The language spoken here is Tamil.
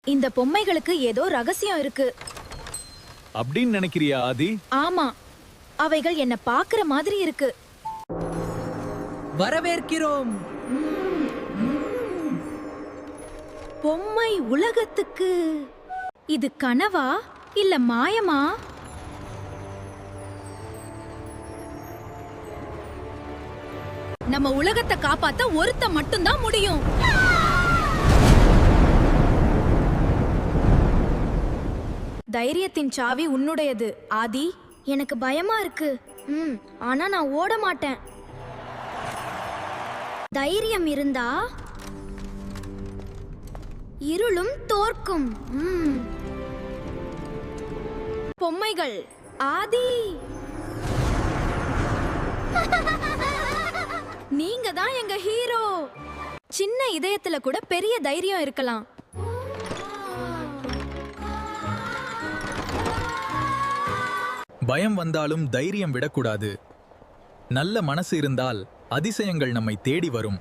இந்த பொம்மைகளுக்கு ஏதோ ரகசியம் இருக்கு. அப்படின்னு நினைக்கிறியா ஆதி? ஆமா, அவைகள் என்ன பாக்குற மாதிரி இருக்கு. வரவேற்கிறோம். பொம்மை உலகத்துக்கு இது கனவா இல்ல மாயமா? நம்ம உலகத்தை காப்பாத்த ஒருத்த மட்டும்தான் முடியும். தைரியத்தின் சாவி உன்னுடையது ஆதி. எனக்கு பயமா இருக்கு. ஆனா நான் ஓட மாட்டேன். தைரியம் இருந்தா இருளும் தோற்கும். பொம்மைகள் ஆதி, நீங்க தான் எங்க ஹீரோ. சின்ன இதயத்துல கூட பெரிய தைரியம் இருக்கலாம். பயம் வந்தாலும் தைரியம் விடக்கூடாது. நல்ல மனசு இருந்தால் அதிசயங்கள் நம்மை தேடி வரும்.